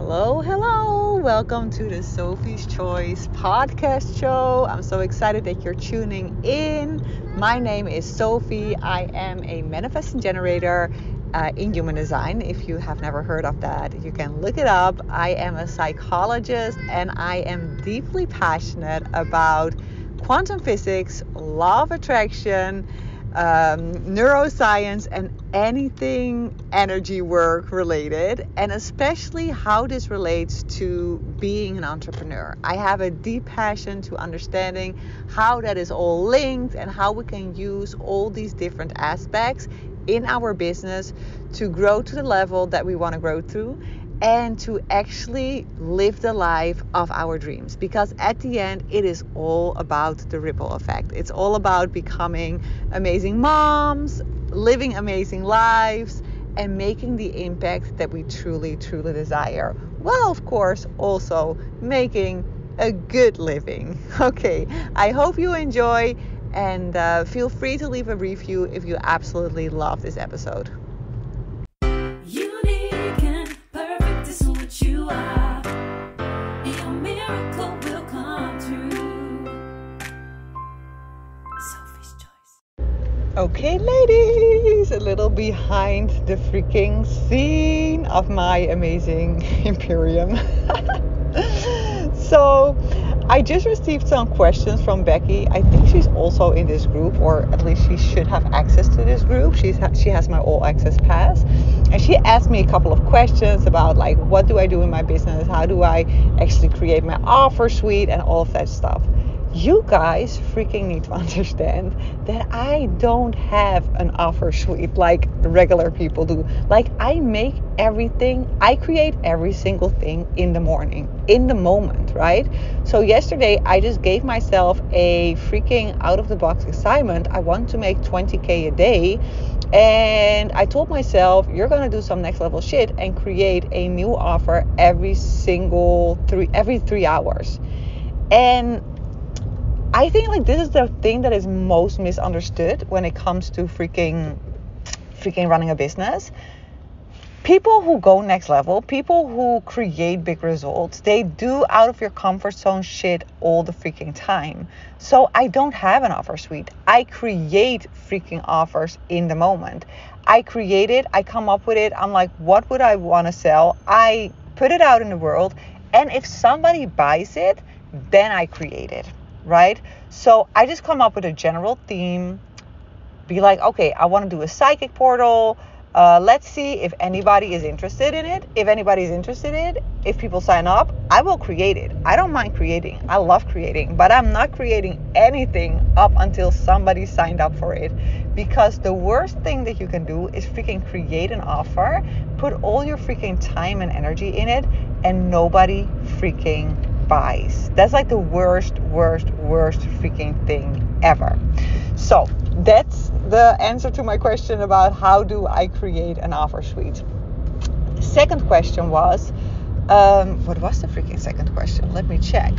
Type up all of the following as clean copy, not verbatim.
Hello, hello. Welcome to the Sophie's Choice podcast show. I'm so excited that you're tuning in. My name is Sophie. I am a manifesting generator in human design. If you have never heard of that, you can look it up. I am a psychologist and I am deeply passionate about quantum physics, law of attraction, neuroscience, and anything energy work related, and especially how this relates to being an entrepreneur. I have a deep passion to understanding how that is all linked and how we can use all these different aspects in our business to grow to the level that we want to grow to and to actually live the life of our dreams. Because at the end, it is all about the ripple effect. It's all about becoming amazing moms, living amazing lives, and making the impact that we truly, truly desire. While, of course, also making a good living. Okay, I hope you enjoy, and feel free to leave a review if you absolutely love this episode. You are, your miracle will come true. Sophie's Choice. Okay, ladies, a little behind the freaking scene of my amazing Imperium. So, I just received some questions from Becky. I think she's also in this group, or at least she should have access to this group. She has my all access pass. And she asked me a couple of questions about like, what do I do in my business? How do I actually create my offer suite and all of that stuff? You guys freaking need to understand that I don't have an offer suite like regular people do. Like, I make everything, I create every single thing in the morning, in the moment, right? So yesterday I just gave myself a freaking out of the box assignment. I want to make 20K a day. And I told myself, you're going to do some next level shit and create a new offer every 3 hours. And I think like this is the thing that is most misunderstood when it comes to freaking running a business. People who go next level, people who create big results, they do out of your comfort zone shit all the freaking time. So I don't have an offer suite. I create freaking offers in the moment. I create it, I come up with it. I'm like, what would I want to sell? I put it out in the world. And if somebody buys it, then I create it, right? So I just come up with a general theme, be like, okay, I want to do a psychic portal. Let's see if anybody is interested in it. If anybody is interested in it, if people sign up, I will create it. I don't mind creating. I love creating, but I'm not creating anything up until somebody signed up for it. Because the worst thing that you can do is freaking create an offer, put all your freaking time and energy in it, and nobody freaking buys. That's like the worst freaking thing ever. So that's the answer to my question about how do I create an offer suite. The second question was, what was the freaking second question? Let me check.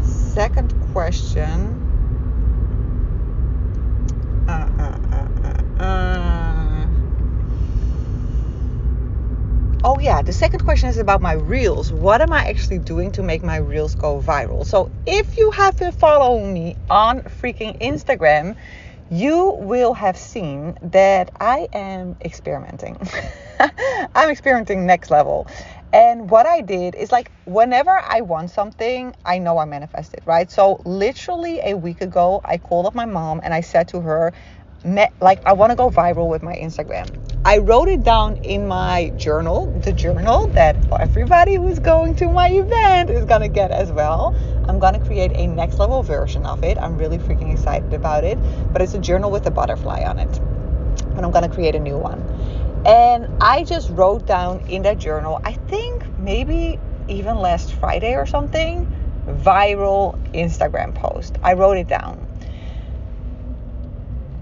Second question. Oh yeah, the second question is about my reels. What am I actually doing to make my reels go viral? So if you have been following me on freaking Instagram, you will have seen that I am experimenting. I'm experimenting next level. And what I did is like, whenever I want something, I know I manifest it, right? So literally a week ago, I called up my mom and I said to her, I want to go viral with my Instagram. I wrote it down in my journal, the journal that everybody who's going to my event is going to get as well. I'm going to create a next level version of it. I'm really freaking excited about it. But it's a journal with a butterfly on it. And I'm going to create a new one. And I just wrote down in that journal, I think maybe even last Friday or something, viral Instagram post. I wrote it down.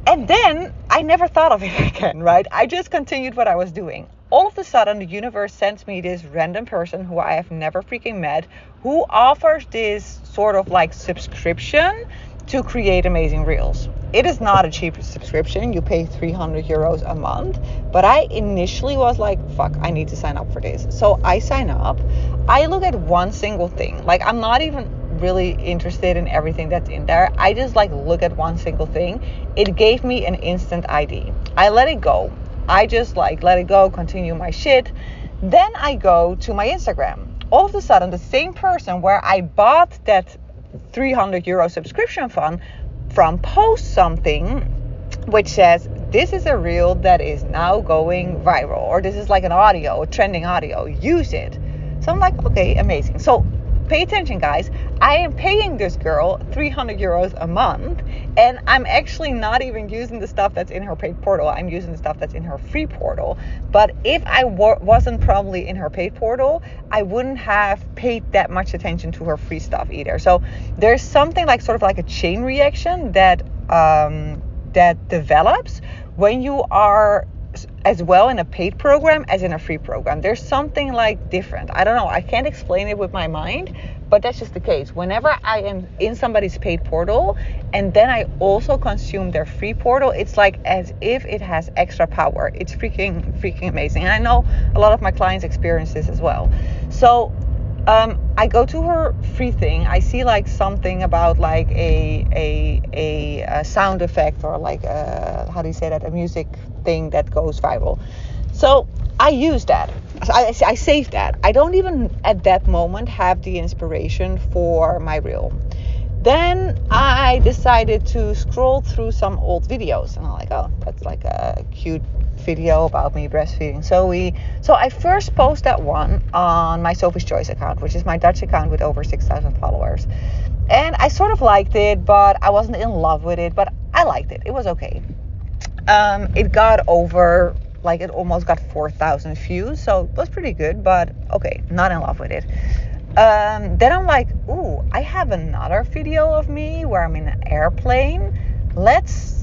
And then I never thought of it again, right? I just continued what I was doing. All of a sudden, the universe sends me this random person who I have never freaking met, who offers this sort of like subscription to create amazing reels. It is not a cheap subscription. You pay 300 euros a month. But I initially was like, fuck, I need to sign up for this. So I sign up. I look at one single thing. Like, I'm not even really interested in everything that's in there. I just like look at one single thing. It gave me an instant ID. I let it go. I just like let it go, continue my shit. Then I go to my Instagram. All of a sudden, the same person where I bought that 300 euro subscription fund from posts something which says, this is a reel that is now going viral, or this is like an audio, a trending audio, use it. So I'm like, okay, amazing. So pay attention, guys. I am paying this girl 300 euros a month, and I'm actually not even using the stuff that's in her paid portal. I'm using the stuff that's in her free portal. But if I wasn't probably in her paid portal, I wouldn't have paid that much attention to her free stuff either. So there's something like sort of like a chain reaction that that develops when you are as well in a paid program as in a free program. There's something like different. I don't know. I can't explain it with my mind, but that's just the case. Whenever I am in somebody's paid portal and then I also consume their free portal, it's like as if it has extra power. It's freaking amazing. And I know a lot of my clients experience this as well. So I go to her free thing. I see like something about like a sound effect, or like how do you say that? A music thing that goes viral. So I use that. I save that. I don't even at that moment have the inspiration for my reel. Then I decided to scroll through some old videos, and I'm like, oh, that's like a cute video about me breastfeeding Zoe. So I first post that one on my Sophie's Choice account, which is my Dutch account with over 6,000 followers. And I sort of liked it, but I wasn't in love with it, but I liked it. It was okay. It got over, like it almost got 4,000 views. So it was pretty good, but okay, not in love with it. Then I'm like, ooh, I have another video of me where I'm in an airplane. Let's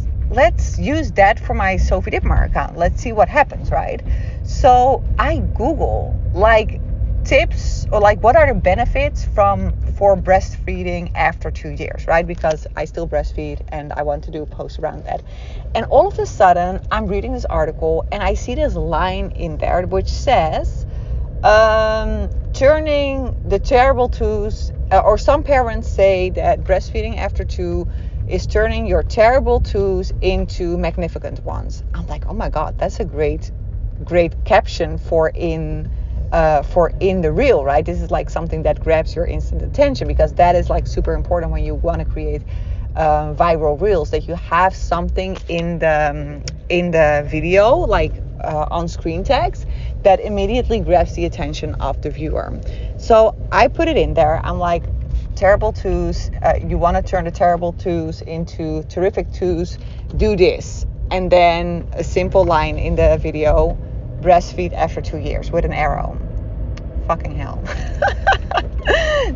use that for my Sophie Dittmar account. Let's see what happens, right? So I Google like tips, or like what are the benefits for breastfeeding after 2 years, right? Because I still breastfeed and I want to do a post around that. And all of a sudden I'm reading this article and I see this line in there which says, turning the terrible twos, or some parents say that breastfeeding after 2 is turning your terrible twos into magnificent ones. I'm like, oh my God, that's a great caption for in the reel, right? This is like something that grabs your instant attention, because that is like super important when you want to create viral reels, that you have something in the video, like on screen text, that immediately grabs the attention of the viewer. So I put it in there. I'm like, terrible twos, you want to turn the terrible twos into terrific twos, do this. And then a simple line in the video, breastfeed after 2 years, with an arrow. Fucking hell.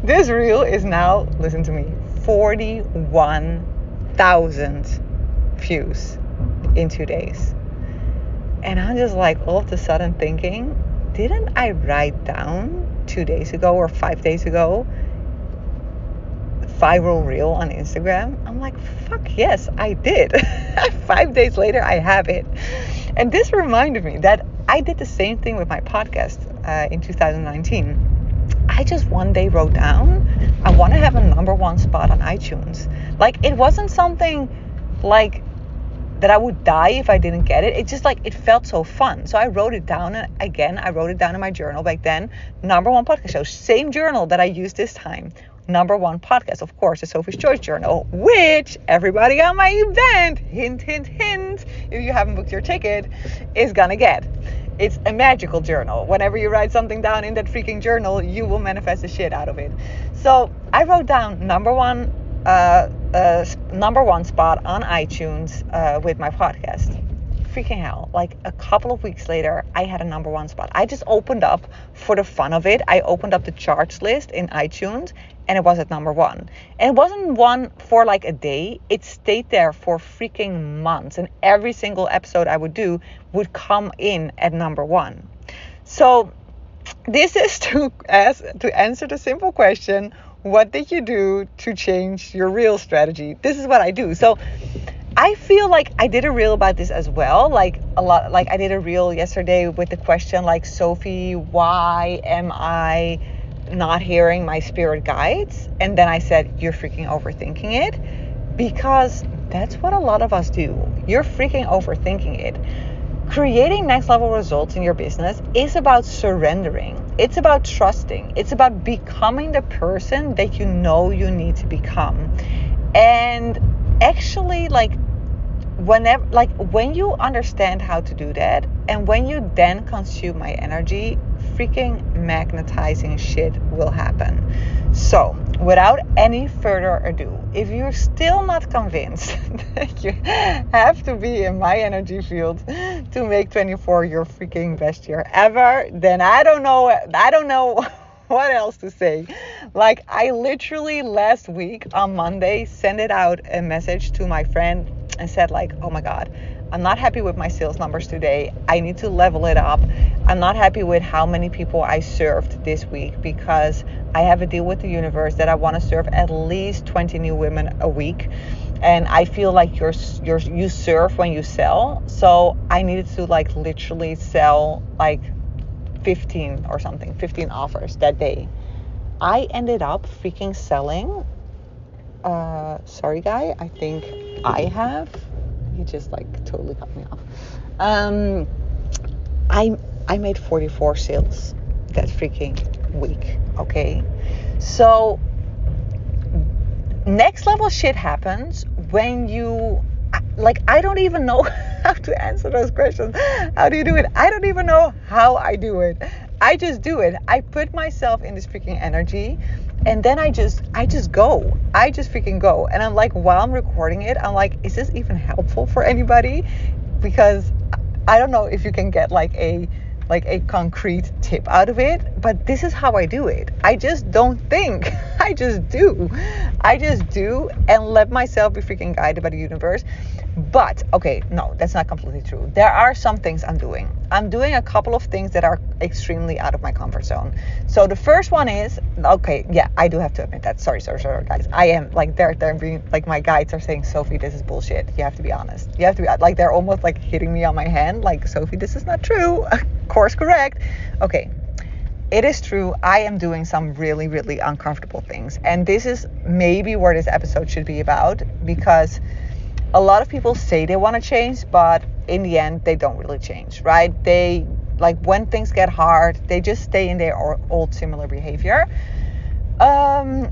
This reel is now, listen to me, 41,000 views in 2 days. And I'm just like all of a sudden thinking, didn't I write down 2 days ago or 5 days ago viral reel on Instagram? I'm like, fuck yes, I did. 5 days later, I have it. And this reminded me that I did the same thing with my podcast in 2019. I just one day wrote down, I want to have a #1 spot on iTunes. Like, it wasn't something like that I would die if I didn't get it. It's just like, it felt so fun. So I wrote it down, and again, I wrote it down in my journal back then. #1 podcast show, same journal that I used this time. #1 podcast, of course, the Sophie's Choice journal, which everybody on my event, hint, hint, hint, if you haven't booked your ticket, is gonna get. It's a magical journal. Whenever you write something down in that freaking journal, you will manifest the shit out of it. So I wrote down #1 spot on iTunes with my podcast. Freaking hell, like a couple of weeks later, I had a #1 spot. I just opened up, for the fun of it, I opened up the charts list in iTunes, and it was at #1. And it wasn't one for like a day. It stayed there for freaking months, and every single episode I would do would come in at #1. So this is to answer the simple question, what did you do to change your reel strategy? This is what I do. So I feel like I did a reel about this as well. Like I did a reel yesterday with the question like, Sophie, why am I not hearing my spirit guides? And then I said, you're freaking overthinking it, because that's what a lot of us do. You're freaking overthinking it. Creating next level results in your business is about surrendering. It's about trusting. It's about becoming the person that you know you need to become. And actually, when you understand how to do that, and when you then consume my energy, freaking magnetizing shit will happen. So without any further ado, if you're still not convinced that you have to be in my energy field to make 24 your freaking best year ever, then I don't know what else to say. Like, I literally last week on Monday sent it out a message to my friend and said like, oh my God, I'm not happy with my sales numbers today. I need to level it up. I'm not happy with how many people I served this week, because I have a deal with the universe that I want to serve at least 20 new women a week. And I feel like you serve when you sell. So I needed to like literally sell like 15 offers that day. I ended up freaking selling. Sorry guy, I think I have. You just like totally cut me off. I made 44 sales that freaking week. Okay, so next level shit happens when you like. I don't even know how to answer those questions. How do you do it? I don't even know how I do it. I just do it. I put myself in this freaking energy. And then I just go. I just freaking go. And I'm like, while I'm recording it, I'm like, is this even helpful for anybody? Because I don't know if you can get like a concrete tip out of it, but this is how I do it. I just don't think. I just do and let myself be freaking guided by the universe. But okay, no, that's not completely true. There are some things I'm doing. I'm doing a couple of things that are extremely out of my comfort zone. So the first one is, okay, yeah, I do have to admit that. Sorry, guys. I am like, they're being like, my guides are saying, Sophie, this is bullshit. You have to be honest. You have to be like, they're almost like hitting me on my hand. Like, Sophie, this is not true. Course correct. Okay. It is true. I am doing some really, really uncomfortable things. And this is maybe where this episode should be about, because a lot of people say they want to change, but in the end, they don't really change, right? They, like, when things get hard, they just stay in their old similar behavior,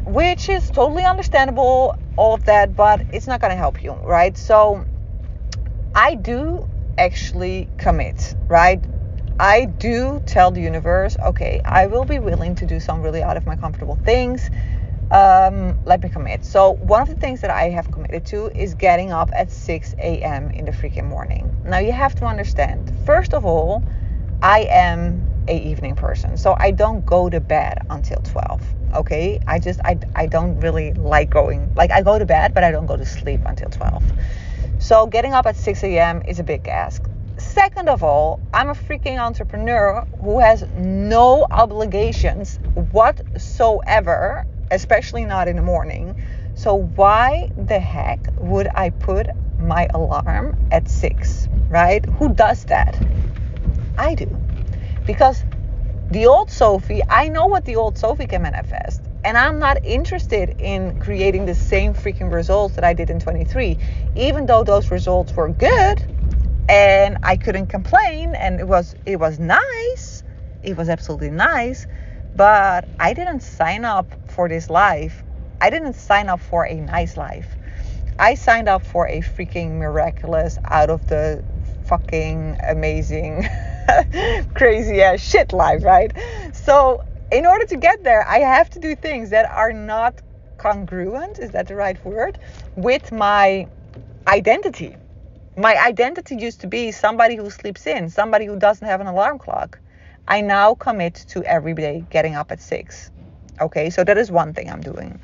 which is totally understandable, all of that, but it's not going to help you, right? So I do actually commit, right? I do tell the universe, okay, I will be willing to do some really out of my comfortable things. Let me commit. So one of the things that I have committed to is getting up at 6 a.m. in the freaking morning. Now you have to understand, first of all, I am a evening person. So I don't go to bed until 12. Okay. I don't really like going, like, I go to bed, but I don't go to sleep until 12. So getting up at 6 a.m. is a big ask. Second of all, I'm a freaking entrepreneur who has no obligations whatsoever, especially not in the morning. So why the heck would I put my alarm at 6, right? Who does that? I do. Because the old Sophie, I know what the old Sophie can manifest. And I'm not interested in creating the same freaking results that I did in 23. Even though those results were good and I couldn't complain, and it was nice. It was absolutely nice. But I didn't sign up for this life. I didn't sign up for a nice life. I signed up for a freaking miraculous, out of the fucking amazing, crazy ass shit life, right? So in order to get there, I have to do things that are not congruent, is that the right word, with my identity. My identity used to be somebody who sleeps in, somebody who doesn't have an alarm clock. I now commit to every day getting up at 6. Okay, so that is one thing I'm doing.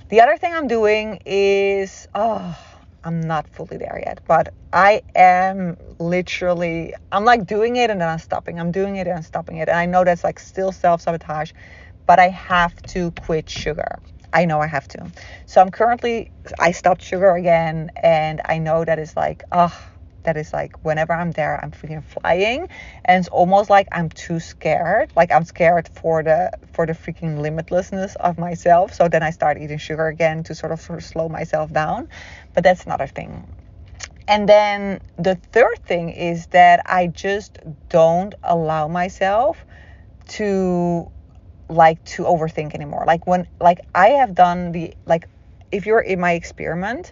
The other thing I'm doing is, I'm not fully there yet, but I am literally, I'm like doing it and then I'm stopping. I'm doing it and I'm stopping it. And I know that's like still self-sabotage, but I have to quit sugar. I know I have to. So I stopped sugar again, and I know that is like, that is like whenever I'm there, I'm freaking flying, and it's almost like I'm too scared. Like I'm scared for the freaking limitlessness of myself. So then I start eating sugar again to sort of slow myself down. But that's another thing. And then the third thing is that I just don't allow myself to overthink anymore. Like I have done if you're in my experiment,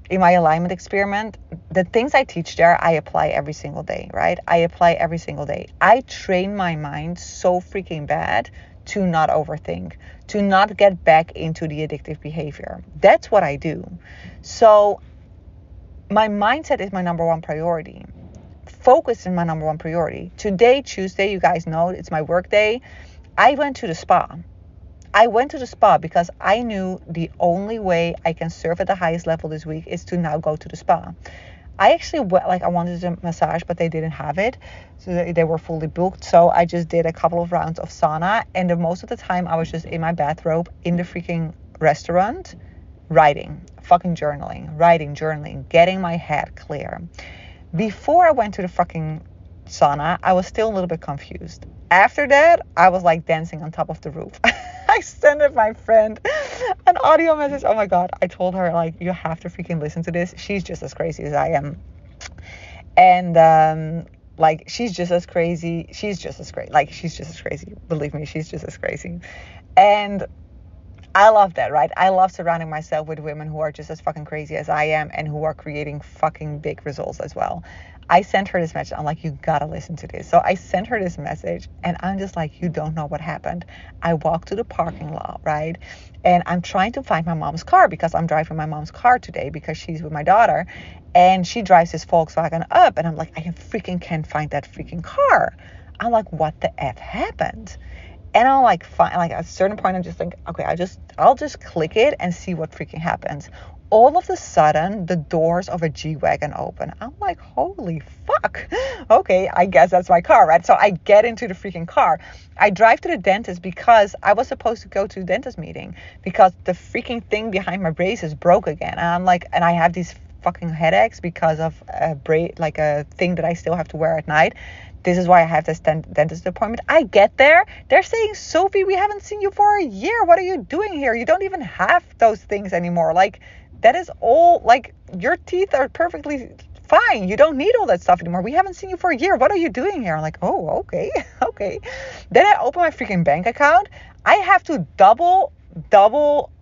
in my alignment experiment, the things I teach there, I apply every single day, right? I apply every single day. I train my mind so freaking bad to not overthink, to not get back into the addictive behavior. That's what I do. So my mindset is my number one priority. Focus is my number one priority. Today, Tuesday, you guys know it's my work day. I went to the spa. I went to the spa because I knew the only way I can serve at the highest level this week is to now go to the spa. I actually I wanted a massage, but they didn't have it. So they were fully booked. So I just did a couple of rounds of sauna. And most of the time I was just in my bathrobe in the freaking restaurant, fucking journaling, getting my head clear. Before I went to the fucking sauna, I was still a little bit confused. After that, I was like dancing on top of the roof. I sent my friend an audio message. Oh my God. I told her, like, you have to freaking listen to this. She's just as crazy as I am. And, she's just as crazy. She's just as crazy. Believe me, she's just as crazy. And I love that, right? I love surrounding myself with women who are just as fucking crazy as I am and who are creating fucking big results as well. I sent her this message. I'm like, you gotta listen to this. So I sent her this message and I'm just like, you don't know what happened. I walked to the parking lot, right? And I'm trying to find my mom's car because I'm driving my mom's car today because she's with my daughter and she drives this Volkswagen Up. And I'm like, I can't find that freaking car. I'm like, what the F happened? And I'll at a certain point, I'm just like, okay, I'll just click it and see what freaking happens. All of a sudden, the doors of a G-Wagon open. I'm like, holy fuck. Okay, I guess that's my car, right? So I get into the freaking car. I drive to the dentist because I was supposed to go to the dentist meeting because the freaking thing behind my braces broke again. And I'm like, and I have these fucking headaches because of a thing that I still have to wear at night. This is why I have this dentist appointment. I get there. They're saying, Sophie, we haven't seen you for a year. What are you doing here? You don't even have those things anymore. Like, that is all, like, your teeth are perfectly fine. You don't need all that stuff anymore. We haven't seen you for a year. What are you doing here? I'm like, oh, okay. Then I open my freaking bank account. I have to double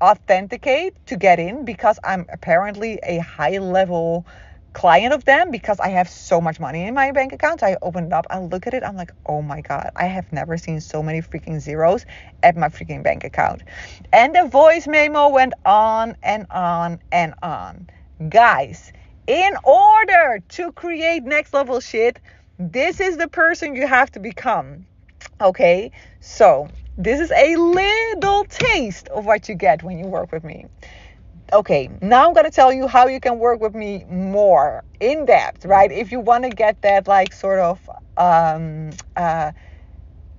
authenticate to get in because I'm apparently a high level client of them because I have so much money in my bank account. So I open it up, I look at it, I'm like, oh my God, I have never seen so many freaking zeros at my freaking bank account. And the voice memo went on and on and on. Guys, in order to create next level shit, this is the person you have to become. Okay, so this is a little taste of what you get when you work with me. Okay, now I'm going to tell you how you can work with me more in depth, right? If you want to get that, like, sort of,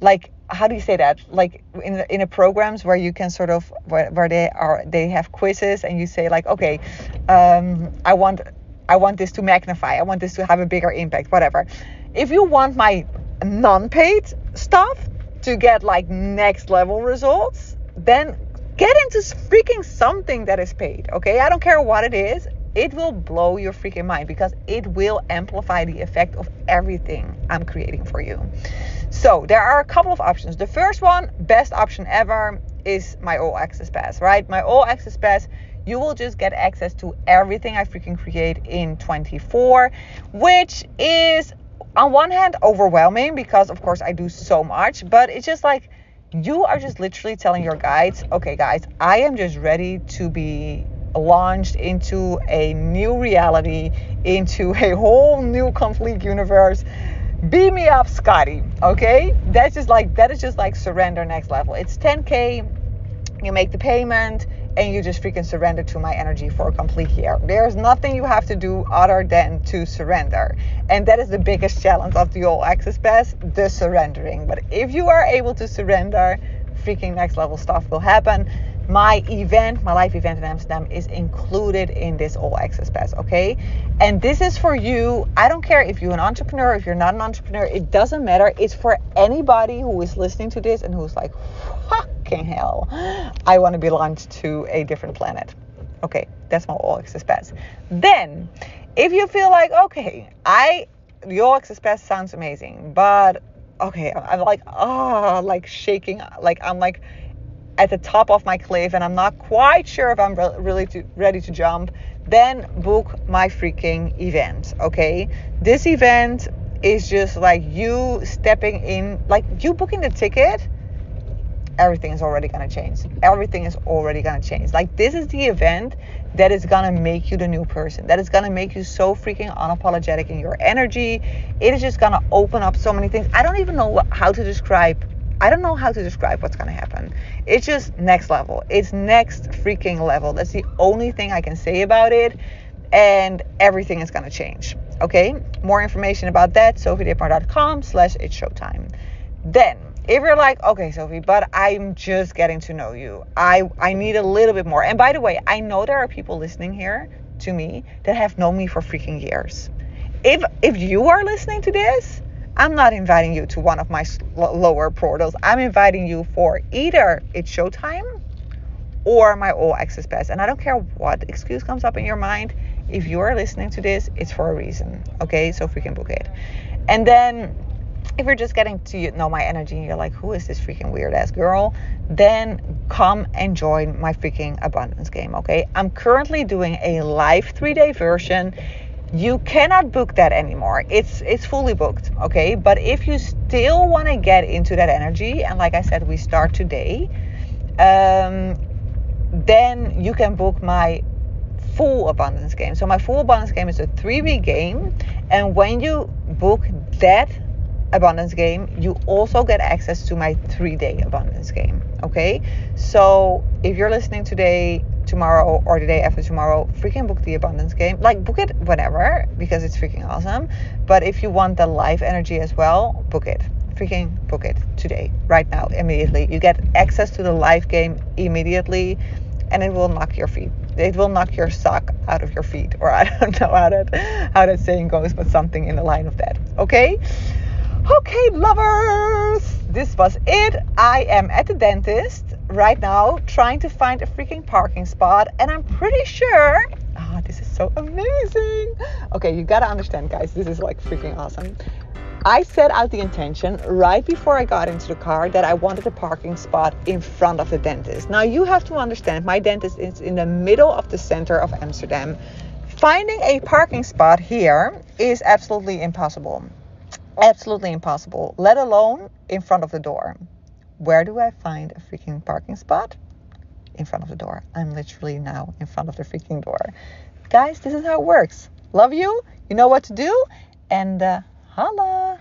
like, how do you say that? Like in a programs where you can sort of, where they have quizzes and you say like, okay, I want this to magnify. I want this to have a bigger impact, whatever. If you want my non-paid stuff to get like next level results, then get into freaking something that is paid, okay? I don't care what it is. It will blow your freaking mind because it will amplify the effect of everything I'm creating for you. So there are a couple of options. The first one, best option ever, is my All Access Pass, right? My All Access Pass, you will just get access to everything I freaking create in 24, which is on one hand overwhelming because of course I do so much, but it's just like, you are just literally telling your guides, okay guys, I am just ready to be launched into a new reality, into a whole new complete universe. Beam me up, Scotty. Okay, that is just like surrender next level. It's 10K, you make the payment and you just freaking surrender to my energy for a complete year. There's nothing you have to do other than to surrender. And that is the biggest challenge of the All Access Pass, the surrendering. But if you are able to surrender, freaking next level stuff will happen. My event, my live event in Amsterdam is included in this all access pass, okay? And this is for you. I don't care if you're an entrepreneur, if you're not an entrepreneur, it doesn't matter. It's for anybody who is listening to this and who's like, fucking hell, I want to be launched to a different planet. Okay, that's my all access pass. Then, if you feel like, okay, the all access pass sounds amazing, but okay, I'm like shaking, like I'm like at the top of my cliff and I'm not quite sure if I'm really ready to jump, then book my freaking event, okay? This event is just like you stepping in, like you booking the ticket, everything is already going to change. Everything is already going to change. Like this is the event that is going to make you the new person. That is going to make you so freaking unapologetic in your energy. It is just going to open up so many things. I don't even know how to describe what's going to happen. It's just next level. It's next freaking level. That's the only thing I can say about it. And everything is going to change. Okay? More information about that, sophiediepmar.com/it's showtime. Then, if you're like, okay, Sophie, but I'm just getting to know you. I need a little bit more. And by the way, I know there are people listening here to me that have known me for freaking years. If you are listening to this, I'm not inviting you to one of my lower portals. I'm inviting you for either it's showtime or my all access pass. And I don't care what excuse comes up in your mind. If you are listening to this, it's for a reason. Okay, so freaking book it. And then if you're just getting to know my energy and you're like, who is this freaking weird ass girl? Then come and join my freaking abundance game. Okay, I'm currently doing a live 3-day version. You cannot book that anymore. It's fully booked, okay? But if you still want to get into that energy, and like I said, we start today, then you can book my full abundance game. So my full abundance game is a 3-week game. And when you book that abundance game, you also get access to my 3-day abundance game, okay? So if you're listening today, tomorrow, or the day after tomorrow, freaking book the abundance game. Like, book it whenever, because it's freaking awesome. But if you want the live energy as well, book it. Freaking book it today, right now, immediately. You get access to the live game immediately, and it will knock your feet. It will knock your sock out of your feet, or I don't know how that saying goes, but something in the line of that, okay? Okay, lovers, this was it. I am at the dentist right now trying to find a freaking parking spot, and I'm pretty sure, this is so amazing. Okay, you gotta understand, guys, this is like freaking awesome. I set out the intention right before I got into the car that I wanted a parking spot in front of the dentist. Now you have to understand, my dentist is in the middle of the center of Amsterdam. Finding a parking spot here is absolutely impossible. Absolutely impossible, let alone in front of the door. Where do I find a freaking parking spot? In front of the door. I'm literally now in front of the freaking door. Guys, this is how it works. Love you. You know what to do. And holla.